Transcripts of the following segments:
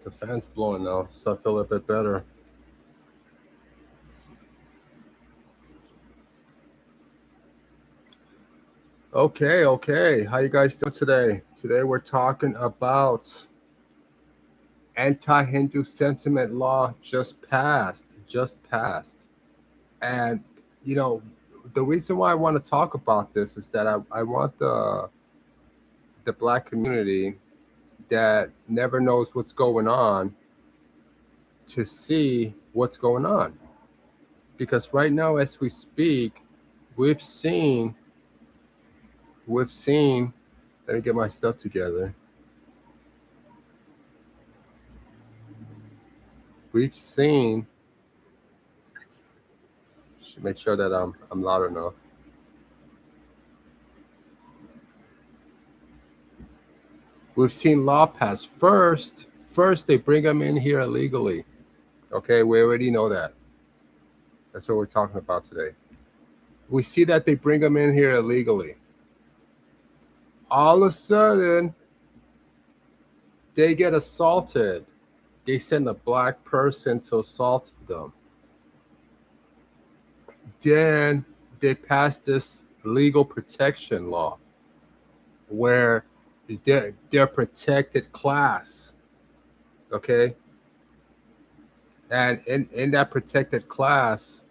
The fan's blowing now, so I feel a bit better. Okay, okay. How you guys doing today? Today we're talking about anti-Hindu sentiment law just passed. And you know, the reason why I want to talk about this is that I want the black community that never knows what's going on to see what's going on. Because right now as we speak, we've seen we've seen let me get my stuff together. We've seen Should make sure that I'm loud enough. We've seen law pass first they bring them in here illegally. Okay, we already know that. That's what we're talking about today. We see that they bring them in here illegally. All of a sudden, they get assaulted. They send a black person to assault them. Then they pass this legal protection law where they're protected class. Okay. And in that protected class,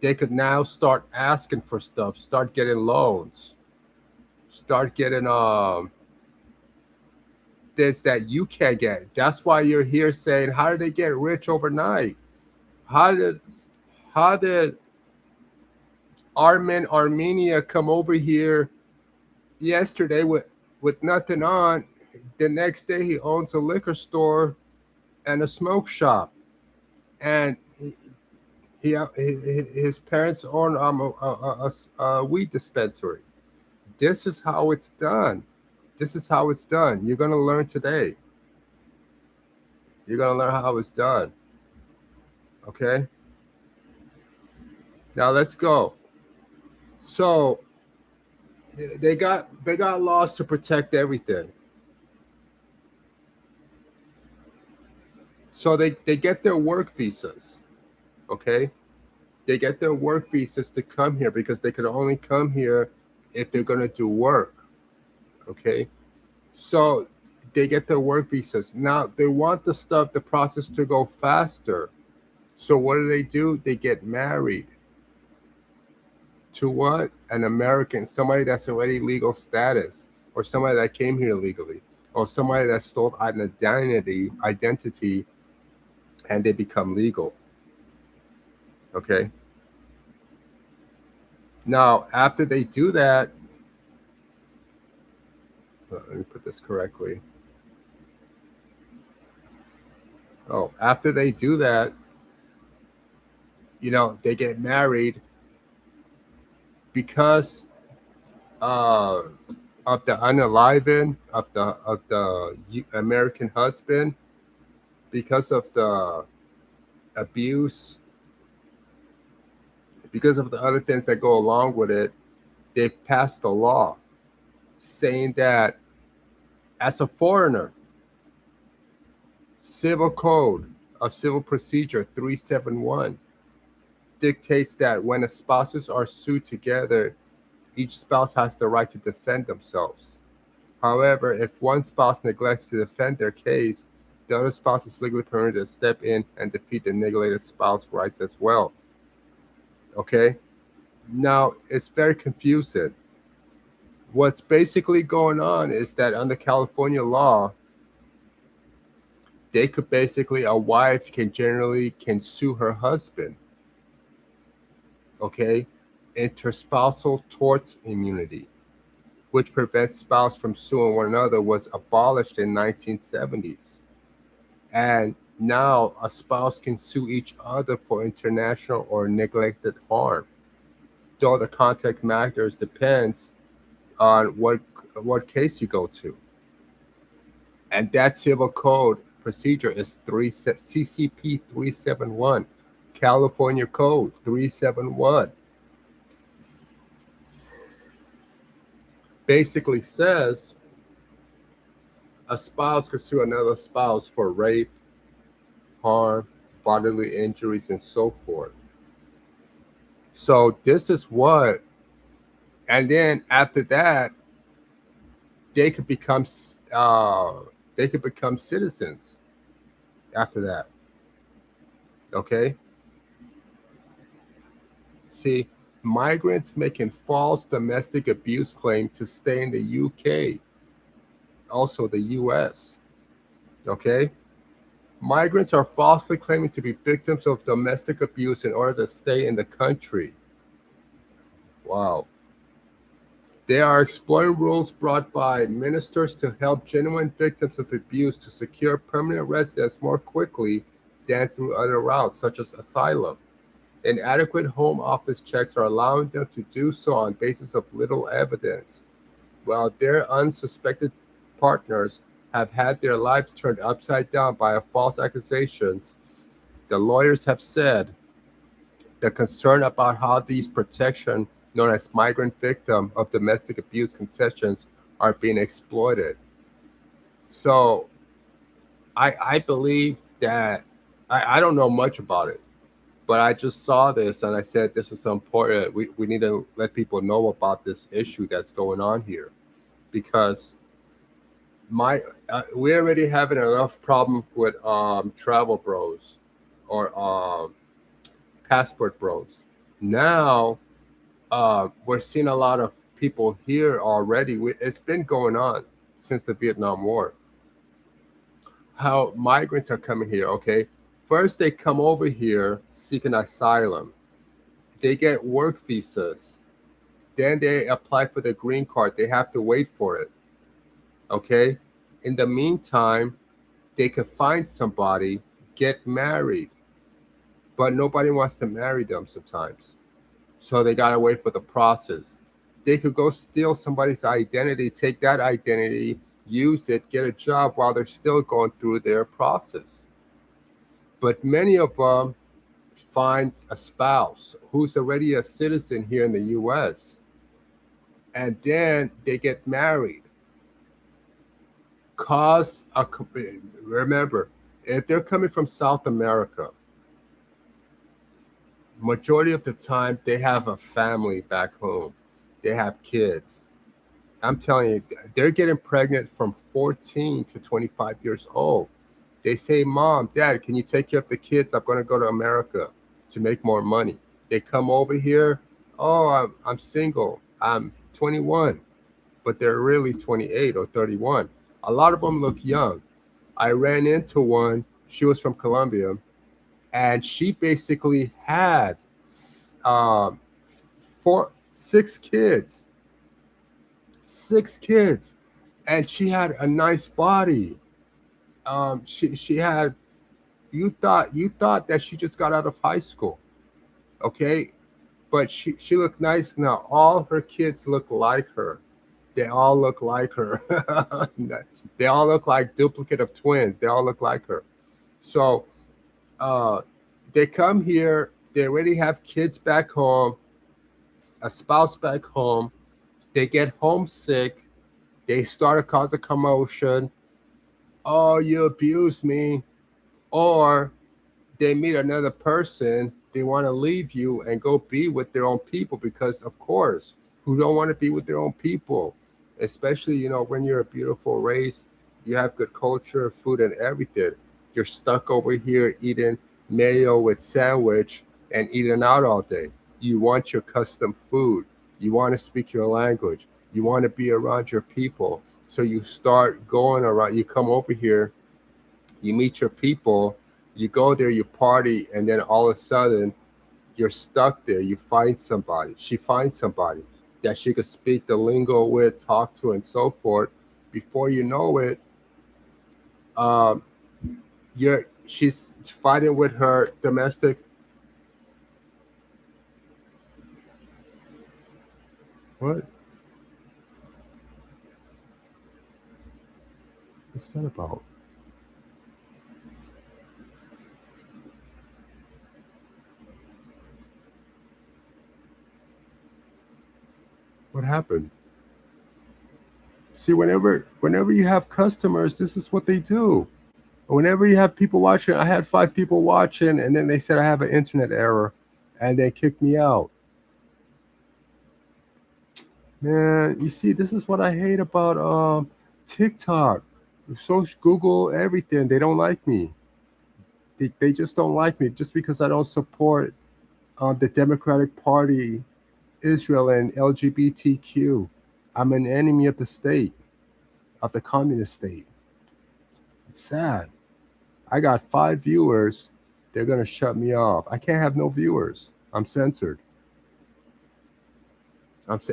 they could now start asking for stuff, start getting loans, start getting things that you can't get. That's why you're here saying, how did they get rich overnight? How did how did Armenia come over here yesterday with nothing on? The next day he owns a liquor store and a smoke shop, and his parents own a weed dispensary. This is how it's done. This is how it's done. You're gonna learn today. You're gonna learn how it's done. Okay. Now let's go. So they got laws to protect everything. So they get their work visas. Okay. They get their work visas to come here because they could only come here if they're gonna do work. Okay. So they get their work visas. Now they want the process to go faster. So what do? They get married to what? An American, somebody that's already legal status, or somebody that came here legally, or somebody that stole an identity, and they become legal. Okay. Now after they do that, let me put this correctly. Oh, after they do that, they get married because uh, of the unaliving of the American husband, because of the abuse, because of the other things that go along with it. They passed a law saying that as a foreigner, Civil Code of Civil Procedure 371 dictates that when the spouses are sued together, each spouse has the right to defend themselves. However, if one spouse neglects to defend their case, the other spouse is legally permitted to step in and defeat the neglected spouse rights as well. Okay? Now, it's very confusing. What's basically going on is that under California law, they could basically, a wife can sue her husband. Okay? Interspousal torts immunity, which prevents spouse from suing one another, was abolished in 1970s. And now a spouse can sue each other for international or neglected harm. Though the context matters depends on what case you go to. And that civil code procedure is CCP 371, California Code 371. Basically says A spouse could sue another spouse for rape, harm, bodily injuries, and so forth. So this is what, and then after that, they could become uh, they could become citizens after that. Okay, see, migrants making false domestic abuse claim to stay in the UK, also the US. Okay, migrants are falsely claiming to be victims of domestic abuse in order to stay in the country. Wow. They are exploring rules brought by ministers to help genuine victims of abuse to secure permanent residence more quickly than through other routes, such as asylum. Inadequate home office checks are allowing them to do so on basis of little evidence, while their unsuspected partners have had their lives turned upside down by false accusations. The lawyers have said the concern about how these protection, known as migrant victim of domestic abuse concessions, are being exploited. So I believe that I don't know much about it, but I just saw this and I said this is important. We need to let people know about this issue that's going on here because my we already having enough problem with travel bros or passport bros. Now we're seeing a lot of people here already. It's been going on since the Vietnam War. How migrants are coming here, okay? First, they come over here seeking asylum. They get work visas. Then they apply for the green card. They have to wait for it, okay? In the meantime, they can find somebody, get married, but nobody wants to marry them sometimes. So they gotta wait for the process. They could go steal somebody's identity, take that identity, use it, get a job while they're still going through their process. But many of them find a spouse who's already a citizen here in the US, and then they get married. Cause a remember, if they're coming from South America, majority of the time they have a family back home. They have kids. I'm telling you, they're getting pregnant from 14 to 25 years old. They say, Mom, Dad, can you take care of the kids? I'm going to go to America to make more money. They come over here. Oh, I'm single. I'm 21, but they're really 28 or 31. A lot of them look young. I ran into one. She was from Colombia, and she basically had um, six kids, six kids, and she had a nice body. She had, you thought that she just got out of high school, okay? But she looked nice now. All her kids look like her. They all look like her. They all look like duplicate of twins. They all look like her. So uh, they come here. They already have kids back home, a spouse back home. They get homesick. They start to cause a commotion. Oh, you abused me. Or they meet another person, they want to leave you and go be with their own people because, of course, who don't want to be with their own people? Especially, when you're a beautiful race, you have good culture, food, and everything. You're stuck over here eating mayo with sandwich and eating out all day. You want your custom food. You want to speak your language. You want to be around your people. So you start going around, you come over here, you meet your people, you go there, you party, and then all of a sudden you're stuck there. You find somebody. She finds somebody that she could speak the lingo with, talk to, and so forth. Before you know it, um, she's fighting with her domestic. What? What's that about? What happened? See, whenever you have customers, this is what they do. Whenever you have people watching, I had 5 people watching, and then they said I have an internet error, and they kicked me out. Man, you see, this is what I hate about TikTok, social, Google, everything. They don't like me. They just don't like me just because I don't support the Democratic Party, Israel, and LGBTQ. I'm an enemy of the state, of the communist state. It's sad. I got 5 viewers. They're gonna shut me off. I can't have no viewers. I'm censored.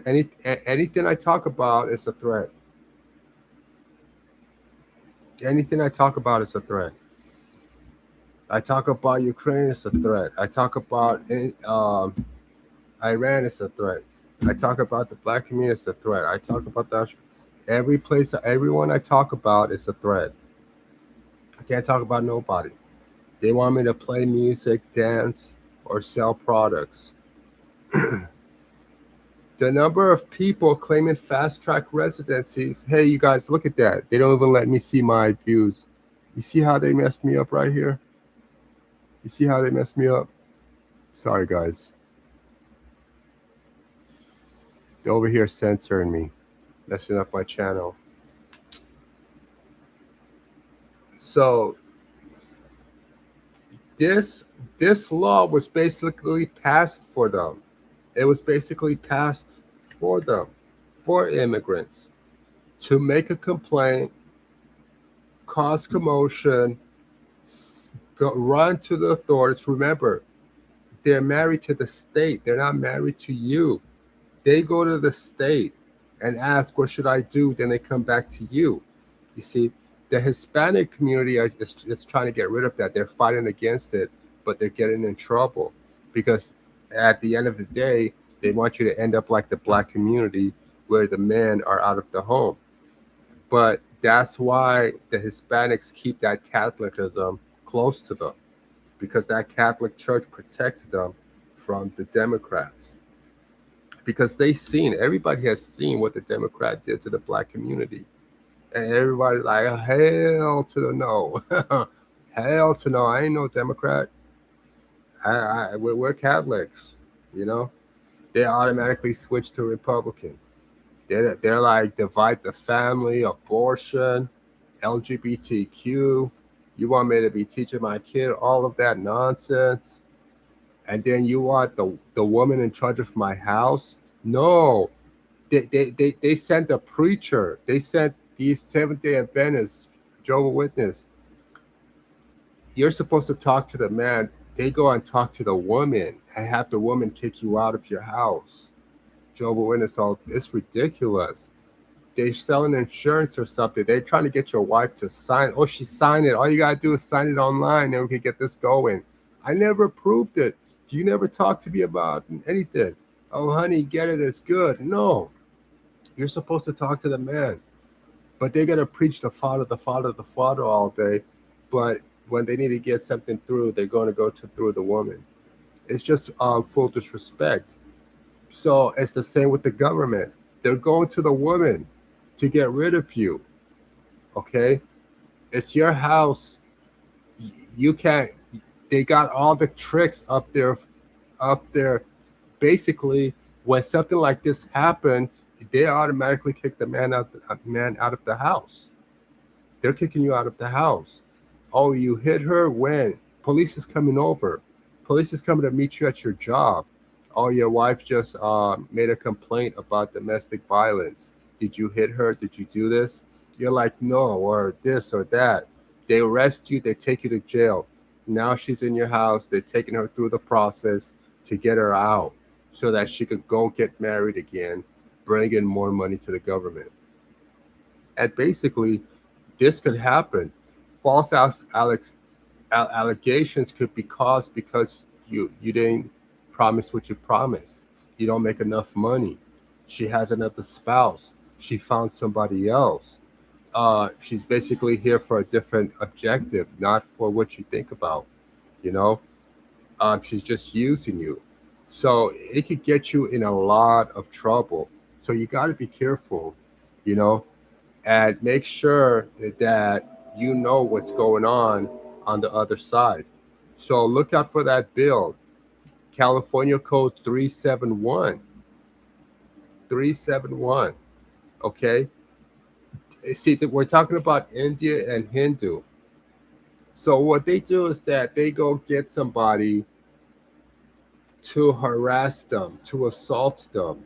Anything I talk about is a threat. Anything I talk about is a threat. I talk about Ukraine, it's a threat. I talk about Iran, it's a threat. I talk about the black community, it's a threat. I talk about that. Everyone I talk about is a threat. I can't talk about nobody. They want me to play music, dance, or sell products. The number of people claiming fast track residencies. Hey, you guys, look at that. They don't even let me see my views. You see how they messed me up right here? You see how they messed me up? Sorry, guys. They're over here censoring me, messing up my channel. So this law was basically passed for them. It was basically passed for them, for immigrants, to make a complaint, cause commotion, run to the authorities. Remember, they're married to the state. They're not married to you. They go to the state and ask, what should I do? Then they come back to you. You see, the Hispanic community is trying to get rid of that. They're fighting against it, but they're getting in trouble because at the end of the day, they want you to end up like the black community where the men are out of the home. But that's why the Hispanics keep that Catholicism close to them, because that Catholic Church protects them from the Democrats. Because everybody has seen what the Democrat did to the black community. And everybody's like, hell to the no. Hell to no. I ain't no Democrat. We're Catholics, you know? They automatically switch to Republican. They're like, divide the family, abortion, LGBTQ. You want me to be teaching my kid all of that nonsense? And then you want the woman in charge of my house? No. They sent a preacher. They sent these Seventh-day Adventists, Jehovah's Witness. You're supposed to talk to the man. They go and talk to the woman and have the woman kick you out of your house. Jehovah's Witness, it's ridiculous. They're selling insurance or something. They're trying to get your wife to sign. Oh, she signed it. All you gotta do is sign it online, and we can get this going. I never approved it. You never talked to me about anything. Oh, honey, get it. It's good. No, you're supposed to talk to the man. But they're gonna preach the Father all day. But when they need to get something through, they're going to go through the woman. It's just full disrespect. So it's the same with the government. They're going to the woman to get rid of you. Okay? It's your house. You can't. They got all the tricks up there. Basically, when something like this happens, they automatically kick the man out of the house. They're kicking you out of the house. Oh, you hit her? When? Police is coming over. Police is coming to meet you at your job. Oh, your wife just made a complaint about domestic violence. Did you hit her? Did you do this? You're like, no, or this or that. They arrest you. They take you to jail. Now she's in your house. They're taking her through the process to get her out so that she could go get married again, bring in more money to the government. And basically, this could happen. False allegations could be caused because you didn't promise what you promised. You don't make enough money. She has another spouse. She found somebody else. She's basically here for a different objective, not for what you think about. You know, she's just using you. So it could get you in a lot of trouble. So you got to be careful. You know, and make sure that you know what's going on the other side. So look out for that bill, California Code 371. 371. Okay. See that we're talking about India and Hindu. So what they do is that they go get somebody to harass them, to assault them,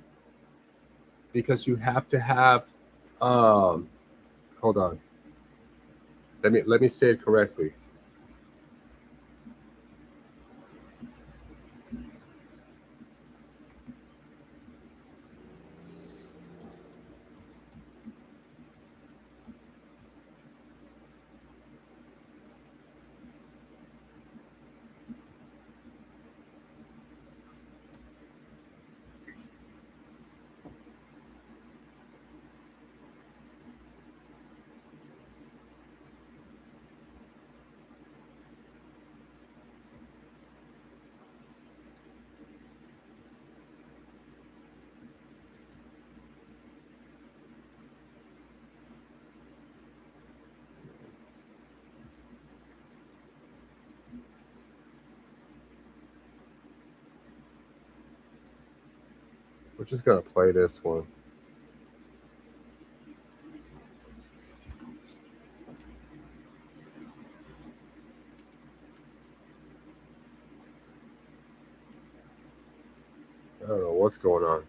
because you have to have um hold on. Let me say it correctly. We're just gonna play this one. I don't know what's going on.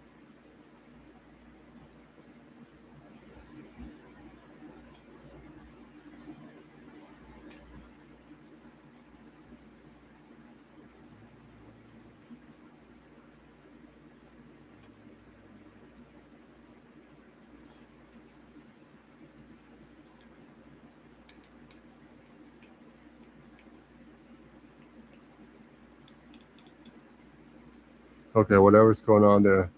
Okay, whatever's going on there.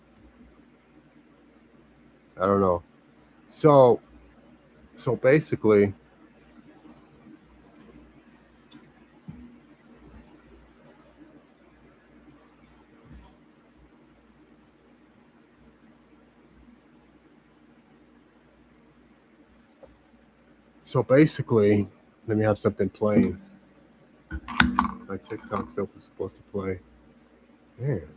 I don't know. So so basically, so basically, let me have something playing. My TikTok stuff was supposed to play. Man.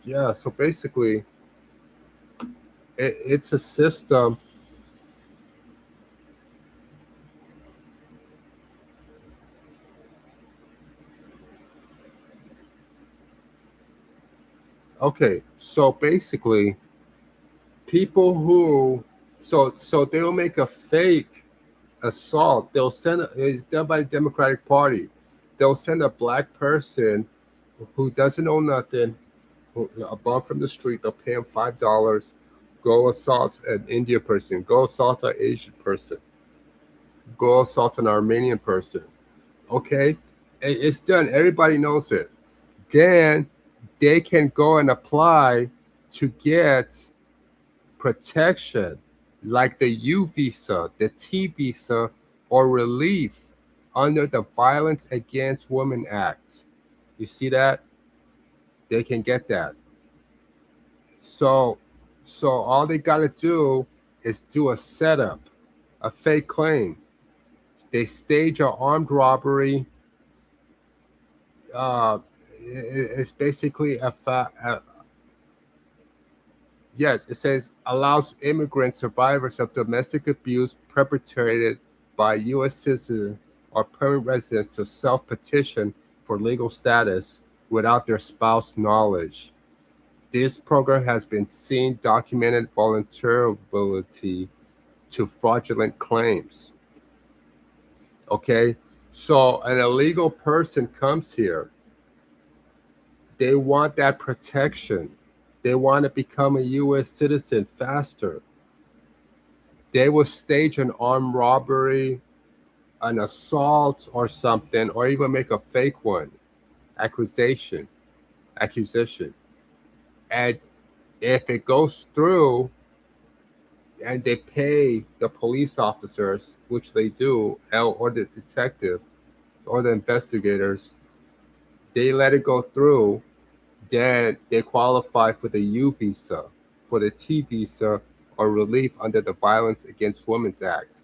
Yeah, so basically, it's a system. Okay, so basically, people who so they'll make a fake assault. They'll send it's done by the Democratic Party. They'll send a black person who doesn't know nothing, a bum from the street. They'll pay him $5. Go assault an Indian person. Go assault an Asian person. Go assault an Armenian person. Okay, it's done. Everybody knows it. Then they can go and apply to get protection like the U visa, the T visa, or relief under the Violence Against Women Act. You see that? They can get that. So so all they got to do is do a setup, a fake claim. They stage an armed robbery. Uh, it's basically yes, it says allows immigrant survivors of domestic abuse perpetrated by U.S. citizens or permanent residents to self petition for legal status without their spouse knowledge. This program has been seen documented vulnerability to fraudulent claims. Okay, so an illegal person comes here, they want that protection. They want to become a U.S. citizen faster. They will stage an armed robbery, an assault, or something, or even make a fake one, accusation, accusation. And if it goes through, and they pay the police officers, which they do, or the detective, or the investigators, they let it go through. then they qualify for the U visa, for the T visa, or relief under the Violence Against Women's Act.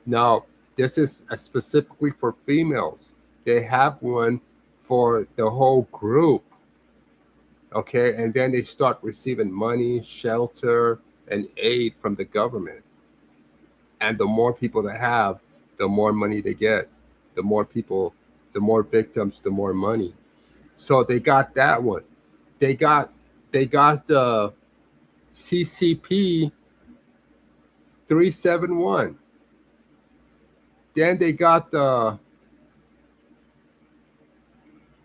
Now, this is specifically for females. They have one for the whole group, okay? And then they start receiving money, shelter, and aid from the government. And the more people they have, the more money they get. The more people, the more victims, the more money. So they got that one. They got the CCP 371. Then they got the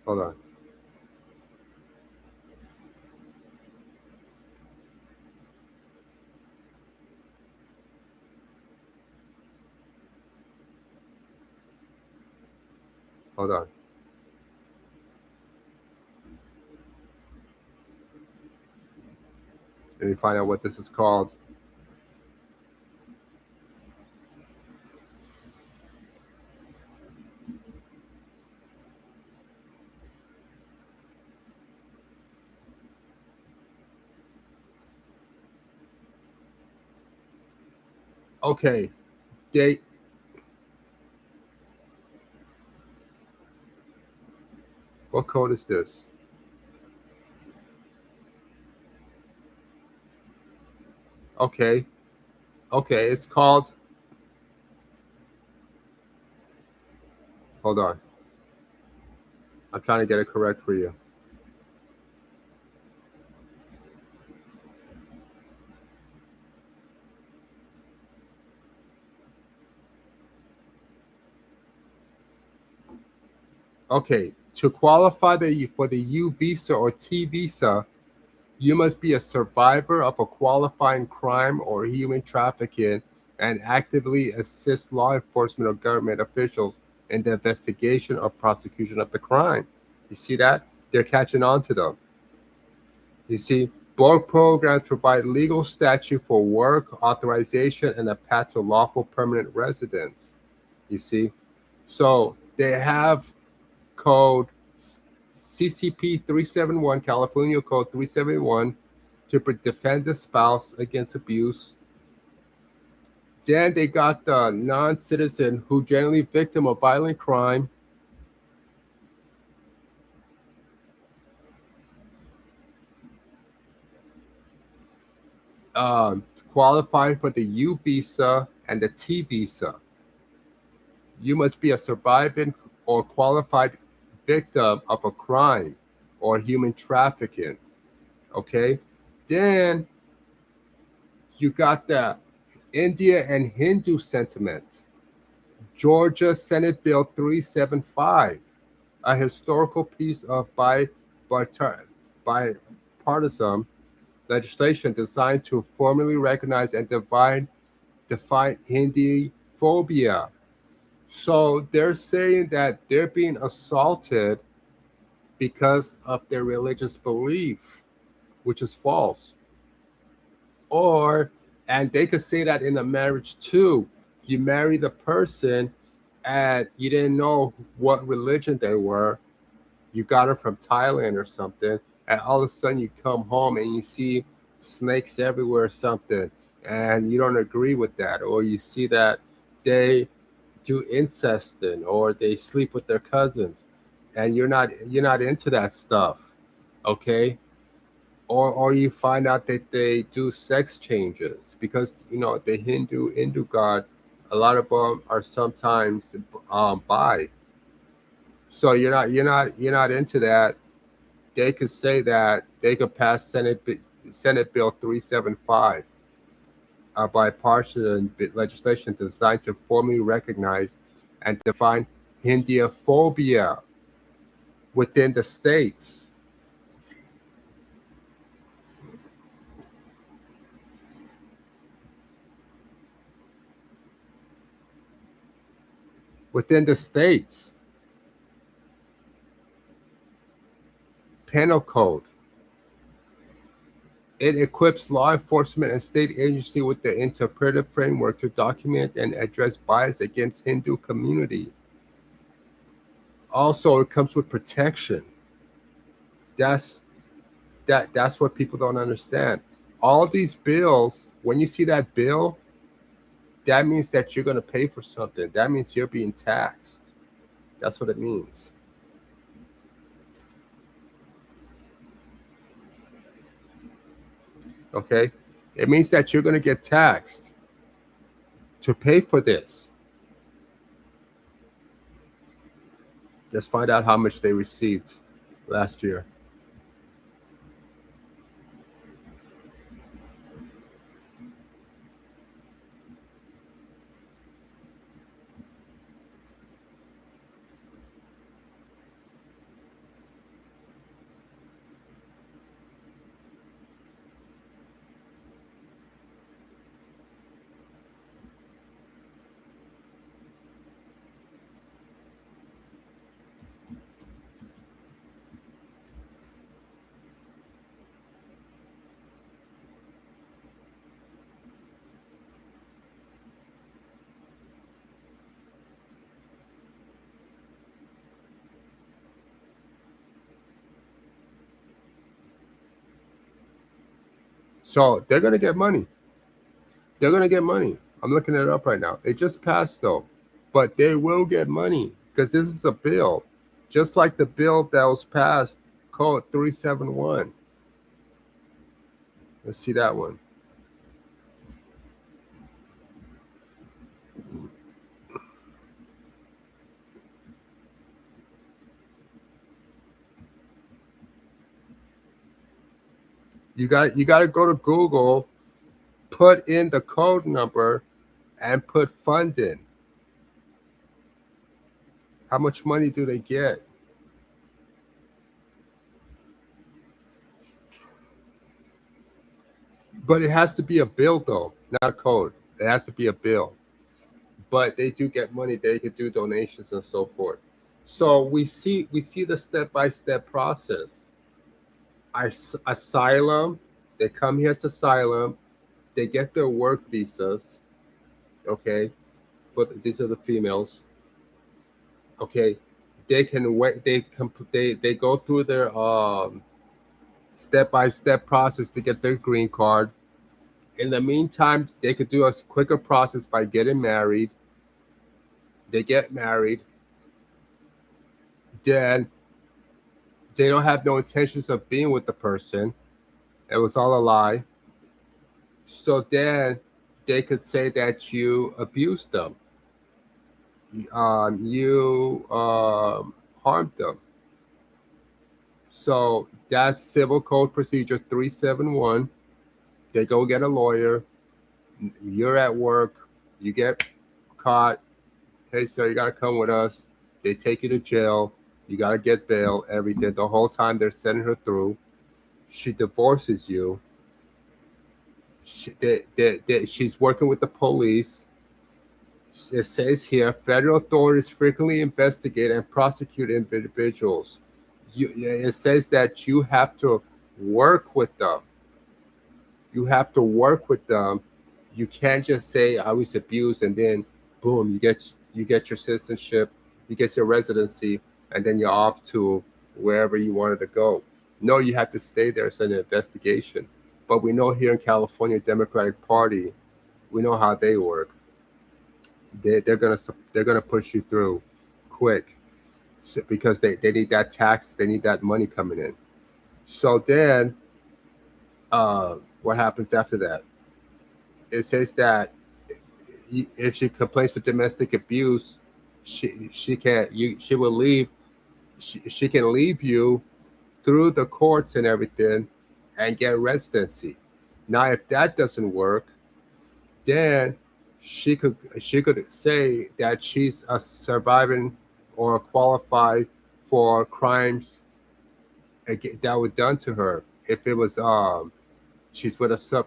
hold on. Hold on. Let me find out what this is called. Okay. They what code is this? Okay. Okay, it's called hold on. I'm trying to get it correct for you. Okay, to qualify for the U visa or T visa, you must be a survivor of a qualifying crime or human trafficking and actively assist law enforcement or government officials in the investigation or prosecution of the crime. You see that? They're catching on to them. You see, both programs provide legal statute for work, authorization, and a path to lawful permanent residence. You see? So they have code CCP 371, California Code 371, to defend the spouse against abuse. Then they got the non-citizen who generally victim of violent crime. Qualify for the U visa and the T visa. You must be a surviving or qualified victim of a crime or human trafficking. Okay. Then you got the India and Hindu sentiment. Georgia Senate Bill 375, a historical piece of bipartisan legislation designed to formally recognize and define Hinduphobia. So they're saying that they're being assaulted because of their religious belief, which is false. Or, and they could say that in a marriage too. You marry the person and you didn't know what religion they were. You got them from Thailand or something, and all of a sudden you come home and you see snakes everywhere or something, and you don't agree with that, or you see that they do incesting or they sleep with their cousins, and you're not into that stuff, okay? Or you find out that they do sex changes because the Hindu god, a lot of them are sometimes bi. So you're not into that. They could say that they could pass Senate Bill 375, a bipartisan legislation designed to formally recognize and define Hinduphobia within the states. Within the states, penal code. It equips law enforcement and state agency with the interpretive framework to document and address bias against Hindu community. Also, it comes with protection. That's That's what people don't understand. All these bills, when you see that bill, that means that you're going to pay for something. That means you're being taxed. That's what it means. Okay? It means that you're going to get taxed to pay for this. Let's find out how much they received last year. So they're going to get money. They're going to get money. I'm looking it up right now. It just passed though, but they will get money because this is a bill, just like the bill that was passed, code 371. Let's see that one. You got to go to Google, put in the code number, and put fund in. How much money do they get? But it has to be a bill though, not a code. It has to be a bill. But they do get money. They could do donations and so forth. So we see the step-by-step process. Asylum, they come here as asylum, they get their work visas, okay, these are the females, okay, they can wait, they go through their step-by-step process to get their green card. In the meantime, they could do a quicker process by getting married. They get married, then they don't have no intentions of being with the person. It was all a lie. So then they could say that you abused them, you harmed them. So that's Civil Code Procedure 371. They go get a lawyer. You're at work. You get caught. Hey, sir, you got to come with us. They take you to jail. You got to get bail, everything. The whole time they're sending her through. She divorces you. She's working with the police. It says here, federal authorities frequently investigate and prosecute individuals. It says that you have to work with them. You have to work with them. You can't just say I was abused and then boom, you get your citizenship, you get your residency, and then you're off to wherever you wanted to go. No, you have to stay there. It's an investigation. But we know here in California, Democratic Party, we know how they work. They're gonna push you through quick, because they need that tax, they need that money coming in. So then, what happens after that? It says that if she complains for domestic abuse, she can't. She will leave. She can leave you through the courts and everything, and get residency. Now, if that doesn't work, then she could say that she's a surviving or qualified for crimes that were done to her. If it was she's with a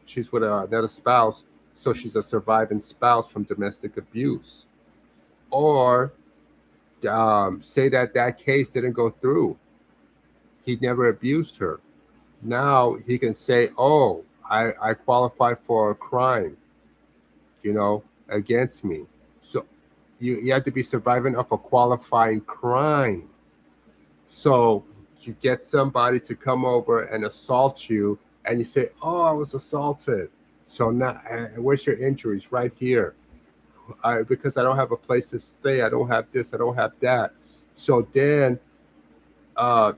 she's with another spouse, so she's a surviving spouse from domestic abuse, or say that that case didn't go through. He never abused her. Now he can say, "Oh, I qualify for a crime, against me." So you have to be surviving of a qualifying crime. So You get somebody to come over and assault you, and you say, "Oh, I was assaulted." So now, where's your injuries? Right here. Because I don't have a place to stay. I don't have this. I don't have that. So then, uh,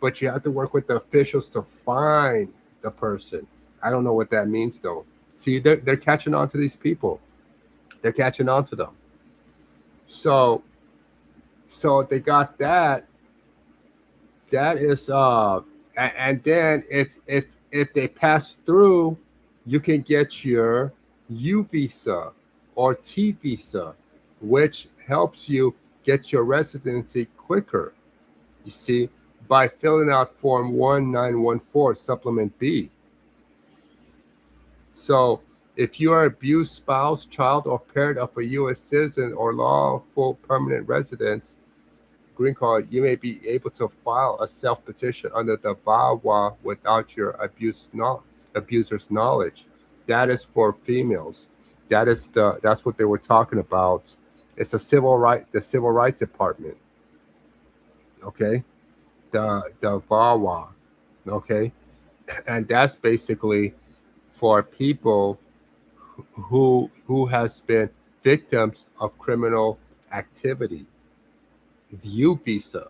but you have to work with the officials to find the person. I don't know what that means though. See, they're catching on to these people. They're catching on to them. So they got that. That is and then if they pass through, you can get your U visa or T visa, which helps you get your residency quicker. You see, by filling out Form 1914, Supplement B. So, if you are abused spouse, child, or parent of a U.S. citizen or lawful permanent resident, green card, you may be able to file a self petition under the VAWA without your abuser's knowledge. That is for females. That's what they were talking about. It's the Civil Rights Department. Okay, the VAWA. Okay, and that's basically for people who has been victims of criminal activity. The U visa.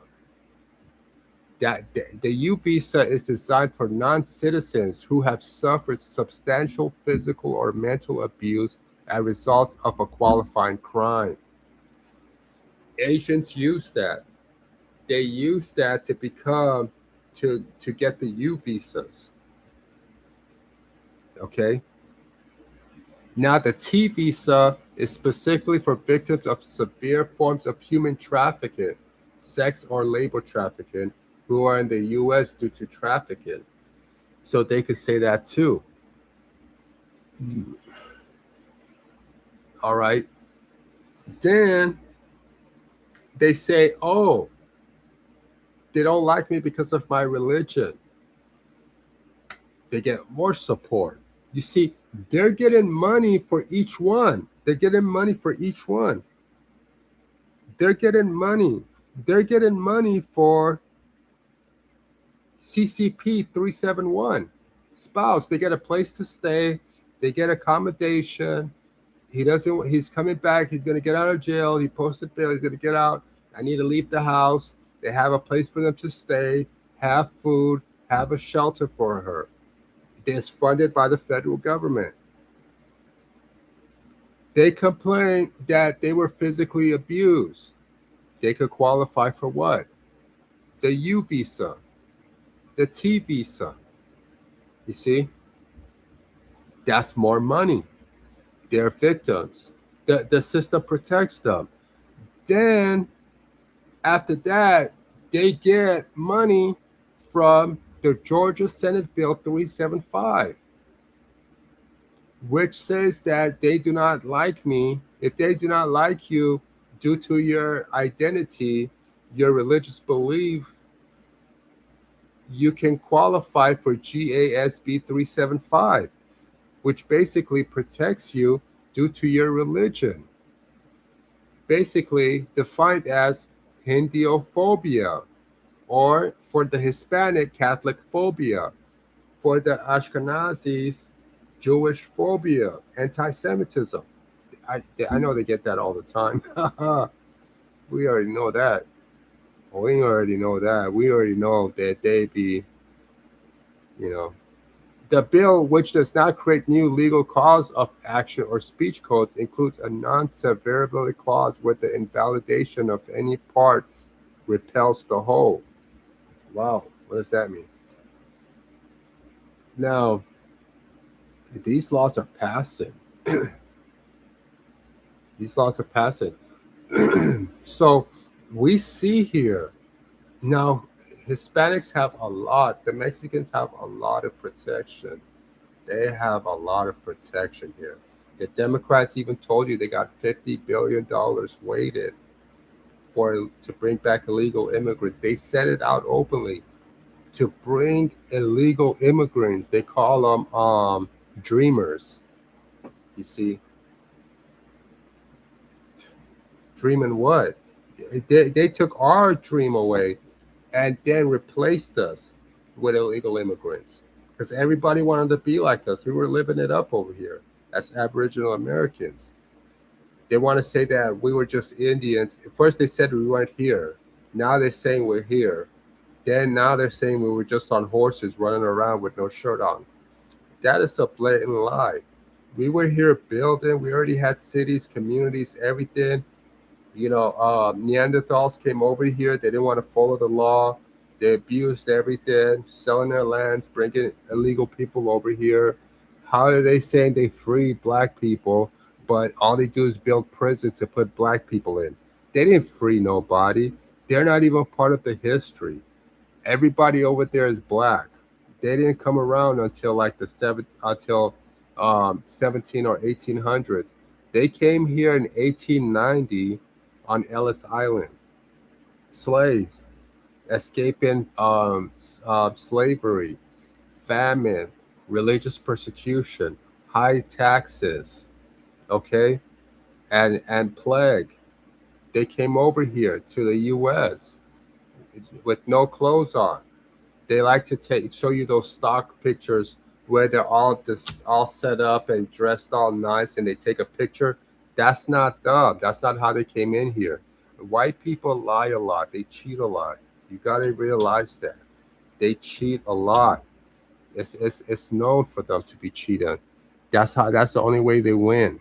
The U visa is designed for non-citizens who have suffered substantial physical or mental abuse as results of a qualifying crime. Asians use that. They use that to become to get the U visas. Okay. Now, the T visa is specifically for victims of severe forms of human trafficking, sex or labor trafficking, who are in the U.S. due to trafficking. So they could say that too. All right. Then they say, oh, they don't like me because of my religion. They get more support. You see, they're getting money for each one. They're getting money for each one. They're getting money. They're getting money for CCP 371. Spouse, they get a place to stay. They get accommodation. He's coming back. He's going to get out of jail. He posted bail. He's going to get out. I need to leave the house. They have a place for them to stay, have food, have a shelter for her. It's funded by the federal government. They complain that they were physically abused. They could qualify for what? The U visa, the T visa. You see? That's more money. They're victims. The system protects them. Then, after that, they get money from the Georgia Senate Bill 375, which says that they do not like me. If they do not like you due to your identity, your religious belief, you can qualify for GASB 375, which basically protects you due to your religion. Basically defined as Hinduphobia, or for the Hispanic, Catholic phobia, for the Ashkenazis, Jewish phobia, anti-Semitism. I know they get that all the time. We already know that. We already know that. We already know that they be, you know. The bill, which does not create new legal cause of action or speech codes, includes a non-severability clause where the invalidation of any part repels the whole. Wow, what does that mean? Now, these laws are passing. These laws are passing. So we see here now Hispanics have a lot, the Mexicans have a lot of protection. They have a lot of protection here. The Democrats even told you they got $50 billion waited to bring back illegal immigrants. They said it out openly to bring illegal immigrants. They call them dreamers. You see, dreaming what? They took our dream away, and then replaced us with illegal immigrants because everybody wanted to be like us. We were living it up over here as Aboriginal Americans. They want to say that we were just Indians. First, they said we weren't here. Now they're saying we're here. Then now they're saying we were just on horses running around with no shirt on. That is a blatant lie. We were here building. We already had cities, communities, everything. Neanderthals came over here. They didn't want to follow the law. They abused everything, selling their lands, bringing illegal people over here. How are they saying they freed black people, but all they do is build prison to put black people in? They didn't free nobody. They're not even part of the history. Everybody over there is black. They didn't come around until like until 17 or 1800s. They came here in 1890 on Ellis Island. Slaves escaping slavery, famine, religious persecution, high taxes, okay, and plague. They came over here to the U.S. with no clothes on. They like to show you those stock pictures where they're all set up and dressed all nice, and they take a picture. That's not them. That's not how they came in here. White people lie a lot. They cheat a lot. You got to realize that they cheat a lot. It's known for them to be cheating. That's the only way they win.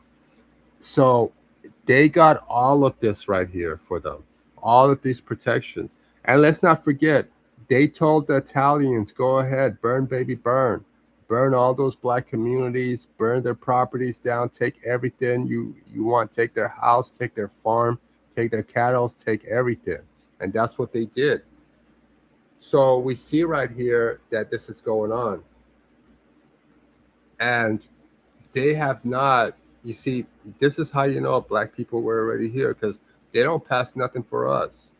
So they got all of this right here for them, all of these protections. And let's not forget, they told the Italians, go ahead, burn, baby, burn. Burn all those black communities, burn their properties down, take everything you want, take their house, take their farm, take their cattle, take everything. And that's what they did. So we see right here that this is going on. And they have not, you see, this is how you know black people were already here, because they don't pass nothing for us.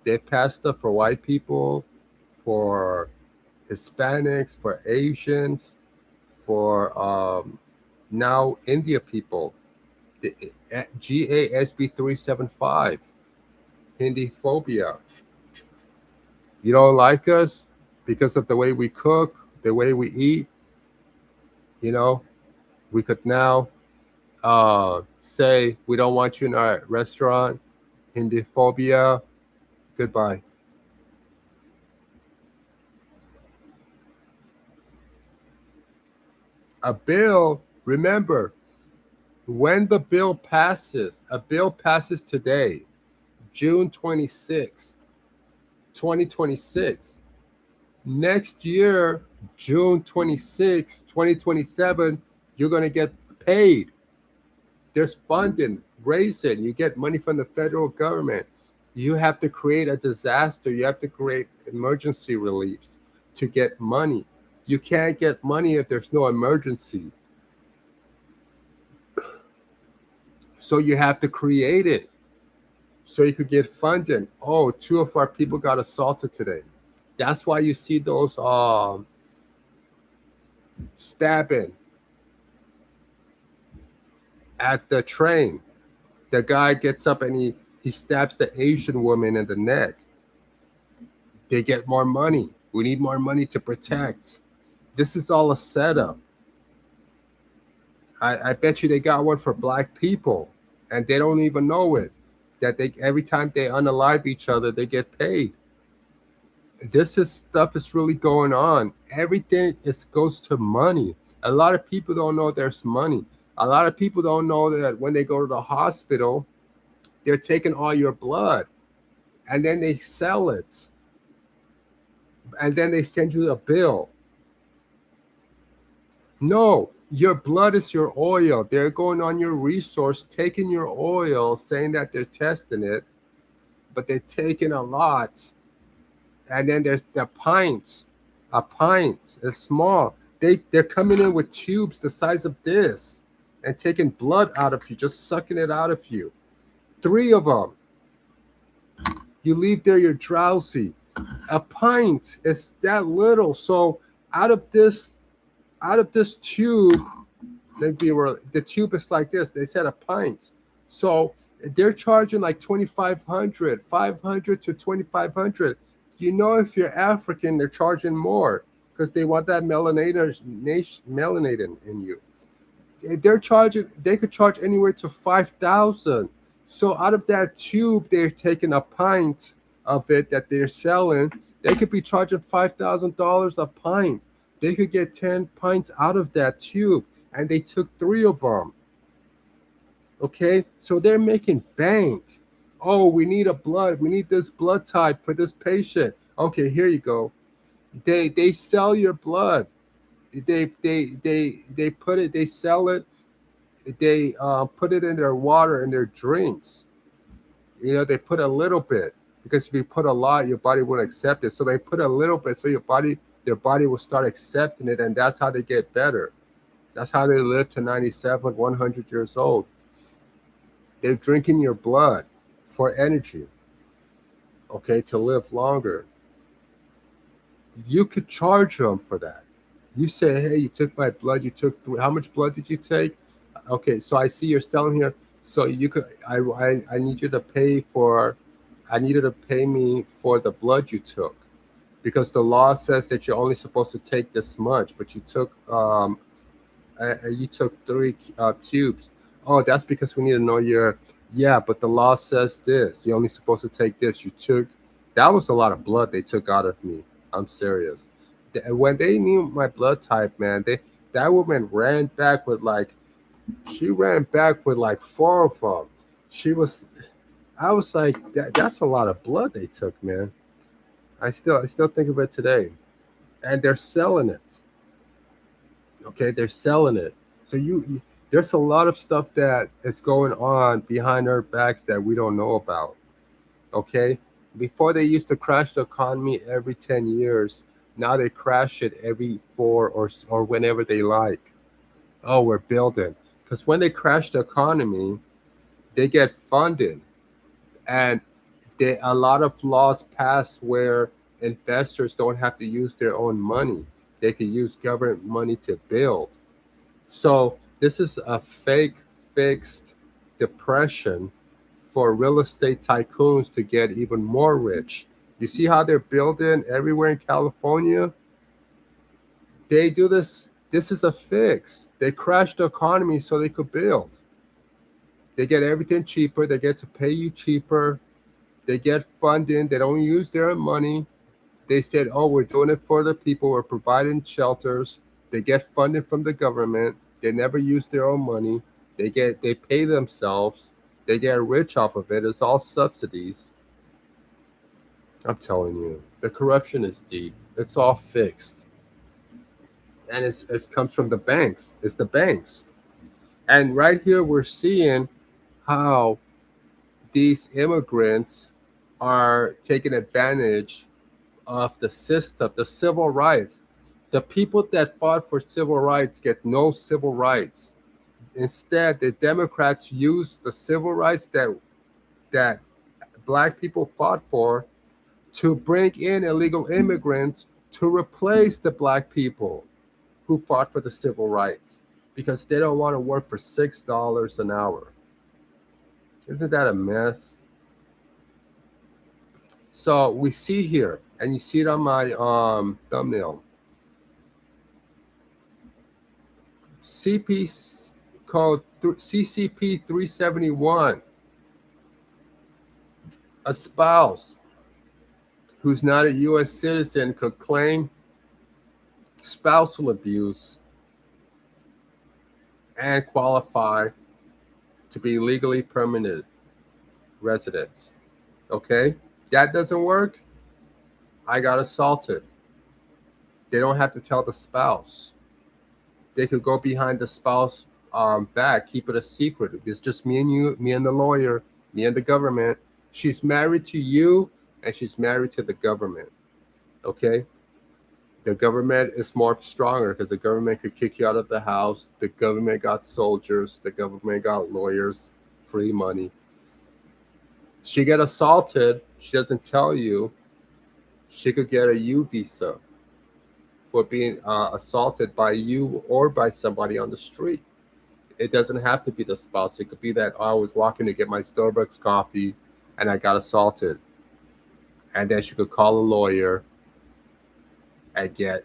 They pass stuff for white people, for Hispanics, for Asians, for now India people. The GASB 375, Hinduphobia. You don't like us because of the way we cook, the way we eat. We could now say we don't want you in our restaurant. Hinduphobia. Goodbye. A bill, remember, when the bill passes, a bill passes today, June 26th, 2026. Next year, June 26th, 2027, you're going to get paid. There's funding, raise it. You get money from the federal government. You have to create a disaster. You have to create emergency reliefs to get money. You can't get money if there's no emergency. So you have to create it so you could get funding. Oh, 2 of our people got assaulted today. That's why you see those stabbing at the train. The guy gets up and he stabs the Asian woman in the neck. They get more money. We need more money to protect. This is all a setup. I bet you they got one for black people, and they don't even know it. That every time they unalive each other, they get paid. Stuff is really going on. Everything goes to money. A lot of people don't know there's money. A lot of people don't know that when they go to the hospital, they're taking all your blood, and then they sell it, and then they send you a bill. No, your blood is your oil. They're going on your resource, taking your oil, saying that they're testing it, but they're taking a lot. And then there's the pint. A pint is small. They're coming in with tubes the size of this and taking blood out of you, just sucking it out of you. 3 of them. You leave there, you're drowsy. A pint is that little. So out of this tube, the tube is like this. They said a pint. So they're charging like $2,500, $500 to $2,500. You know, if you're African, they're charging more because they want that melanated in you. They're charging. They could charge anywhere to 5,000. So out of that tube, they're taking a pint of it that they're selling. They could be charging $5,000 a pint. They could get 10 pints out of that tube, and they took three of them. Okay, so they're making bank. Oh, we need a blood. We need this blood type for this patient. Okay, here you go. They sell your blood. They put it. They sell it. They put it in their water and their drinks. You know, they put a little bit because if you put a lot, your body won't accept it. So they put a little bit so their body will start accepting it, and that's how they get better. That's how they live to 97, 100 years old. They're drinking your blood for energy, okay, to live longer. You could charge them for that. You say, hey, you took my blood. You took how much blood did you take? Okay, so I see you're selling here. So you could, I need you to pay for, I need you to pay me for the blood you took, because the law says that you're only supposed to take this much, but you took three tubes. Oh, that's because we need to know your, yeah, but the law says this. You're only supposed to take this. You took, that was a lot of blood they took out of me. I'm serious. When they knew my blood type, man, that woman ran back with like, she ran back with like four of them. She was, I was like, that's a lot of blood they took, man. I still think of it today, and they're selling it. Okay, they're selling it. So there's a lot of stuff that is going on behind our backs that we don't know about. Okay, before they used to crash the economy every 10 years. Now they crash it every four or whenever they like. Oh, we're building, because when they crash the economy, they get funded, and a lot of laws pass where investors don't have to use their own money. They can use government money to build. So this is a fake fixed depression for real estate tycoons to get even more rich. You see how they're building everywhere in California? They do this. This is a fix. They crash the economy so they could build. They get everything cheaper. They get to pay you cheaper. They get funding. They don't use their own money. They said, oh, we're doing it for the people. We're providing shelters. They get funding from the government. They never use their own money. They pay themselves. They get rich off of it. It's all subsidies. I'm telling you, the corruption is deep. It's all fixed. And it comes from the banks. It's the banks. And right here, we're seeing how these immigrants are taking advantage of the system, the civil rights. The people that fought for civil rights get no civil rights. Instead, the Democrats use the civil rights that black people fought for to bring in illegal immigrants to replace the black people who fought for the civil rights, because they don't want to work for $6 an hour. Isn't that a mess? So we see here, and you see it on my thumbnail, CP code CCP 371. A spouse who's not a U.S. citizen could claim spousal abuse and qualify to be legally permanent residents. Okay? That doesn't work. I got assaulted. They don't have to tell the spouse. They could go behind the spouse back, keep it a secret. It's just me and you, me and the lawyer, me and the government. She's married to you, and she's married to the government. Okay? The government is more stronger because the government could kick you out of the house. The government got soldiers. The government got lawyers, free money. She get assaulted. She doesn't tell you. She could get a U visa for being assaulted by you or by somebody on the street. It doesn't have to be the spouse. It could be that I was walking to get my Starbucks coffee and I got assaulted. and then she could call a lawyer and get.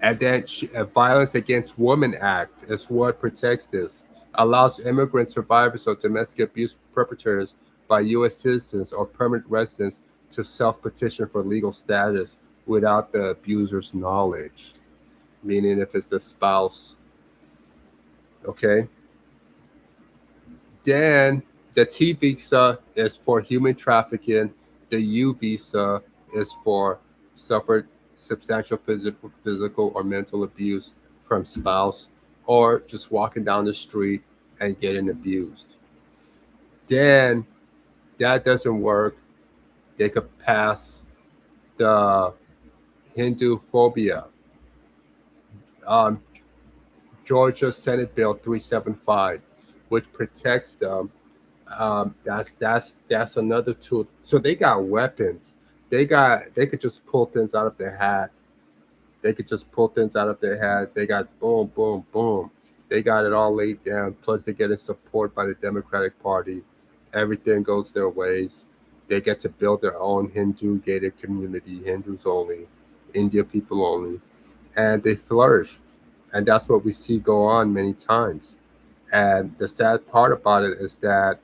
And then a Violence Against Women Act is what protects this. Allows immigrant survivors of domestic abuse perpetrators by U.S. citizens or permanent residents to self-petition for legal status without the abuser's knowledge. Meaning, if it's the spouse, okay. Then the T visa is for human trafficking. The U visa is for suffered substantial physical or mental abuse from spouse, or just walking down the street and getting abused. Then that doesn't work. They could pass the Hinduphobia. Um, Georgia Senate Bill 375, which protects them. That's another tool. So they got weapons. They could just pull things out of their hats. They could just pull things out of their hats. They got boom, boom, boom. They got it all laid down. Plus, they get support by the Democratic Party. Everything goes their ways. They get to build their own Hindu gated community, Hindus only, India people only, and they flourish. And that's what we see go on many times. And the sad part about it is that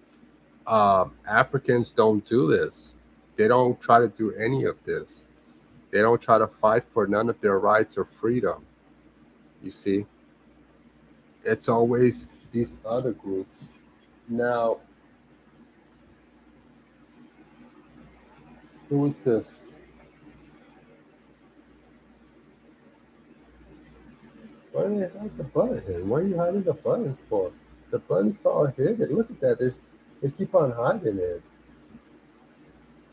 Africans don't do this. They don't try to do any of this. They don't try to fight for none of their rights or freedom. You see, it's always these other groups. Now, who is this? Why do they hide the button? Why are you hiding the button for? The button's all hidden. Look at that. They keep on hiding it.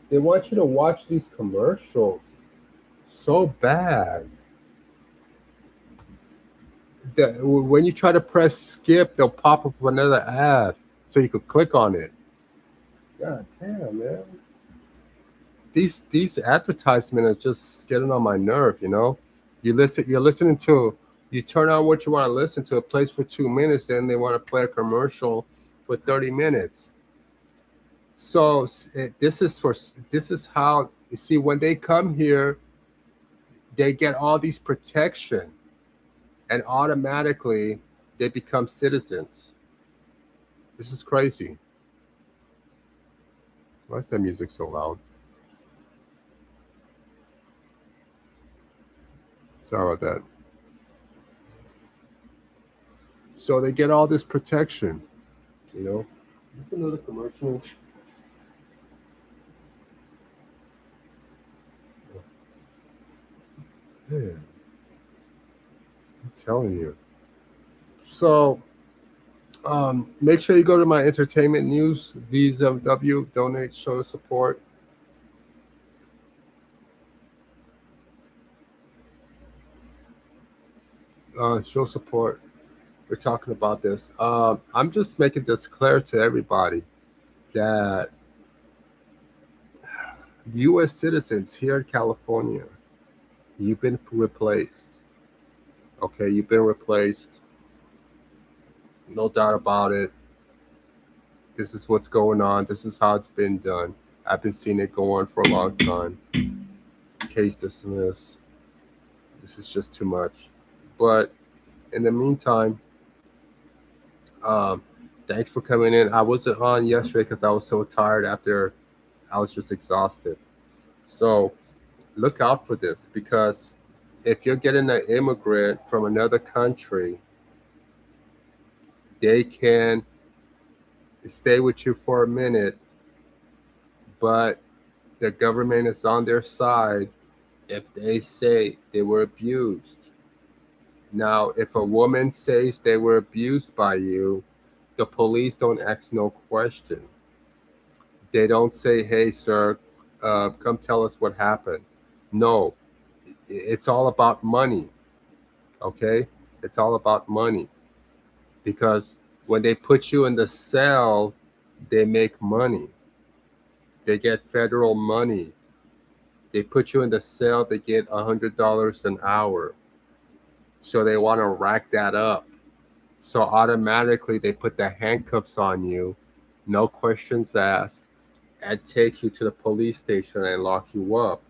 They want you to watch these commercials so bad. When you try to press skip, they'll pop up another ad so you could click on it. God damn, man. These advertisements are just getting on my nerve, you know? You're listening to, you turn on what you want to listen to, it plays for 2 minutes, then they want to play a commercial for 30 minutes. So this is how you see when they come here, they get all these protection, and automatically they become citizens. This is crazy. Why is that music so loud? Sorry about that. So they get all this protection, you know. Is this another commercial? Man, I'm telling you. So make sure you go to my entertainment news, VZW, donate, show support. Show support. We're talking about this. I'm just making this clear to everybody that U.S. citizens here in California, you've been replaced. Okay, you've been replaced. No doubt about it. This is what's going on. This is how it's been done. I've been seeing it go on for a long time. Case dismissed. This is just too much. But in the meantime, thanks for coming in. I wasn't on yesterday because I was so tired after I was just exhausted. So look out for this, because if you're getting an immigrant from another country, they can stay with you for a minute, but the government is on their side if they say they were abused. Now, if a woman says they were abused by you, the police don't ask no question. They don't say, hey, sir, come tell us what happened. No, it's all about money. Okay? It's all about money. Because when they put you in the cell, they make money. They get federal money. They put you in the cell, they get $100 an hour. So they want to rack that up. So automatically they put the handcuffs on you, no questions asked. and take you to the police station and lock you up.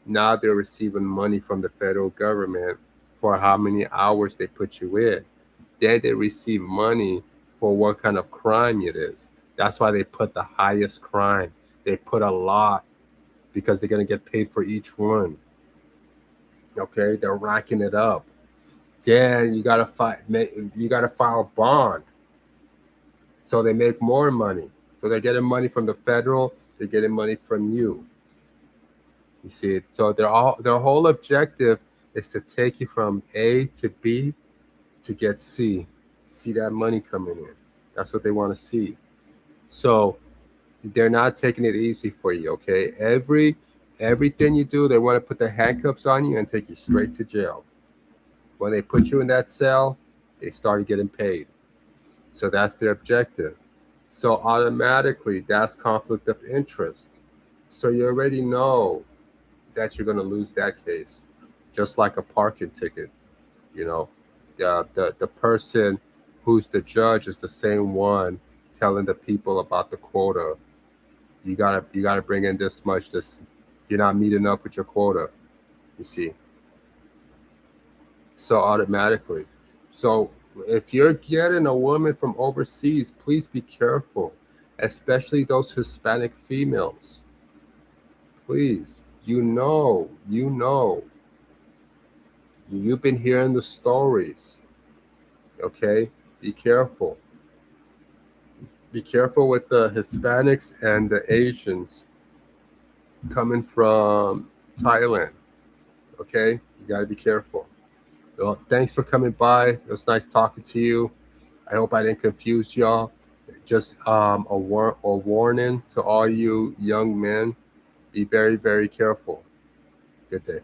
Now they're receiving money from the federal government for how many hours they put you in. Then they receive money for what kind of crime it is. That's why they put the highest crime. They put a lot because they're going to get paid for each one. Okay, they're racking it up. Then you gotta file bond, so they make more money. So they're getting money from the federal. They're getting money from you. You see, so their whole objective is to take you from A to B to get C. See that money coming in. That's what they want to see. So they're not taking it easy for you. Okay, everything you do, they want to put the handcuffs on you and take you straight to jail. When they put you in that cell, they started getting paid. So that's their objective. So automatically, that's conflict of interest. So you already know that you're going to lose that case, just like a parking ticket. You know, the person who's the judge is the same one telling the people about the quota. You gotta bring in this much. This you're not meeting up with your quota. You see, so automatically. So if you're getting a woman from overseas, please be careful, especially those Hispanic females. Please, you've been hearing the stories. Okay, be careful. Be careful with the Hispanics and the Asians coming from Thailand. Okay, you got to be careful. Well, thanks for coming by. It was nice talking to you. I hope I didn't confuse y'all. Just a warning to all you young men: be very, very careful. Good day.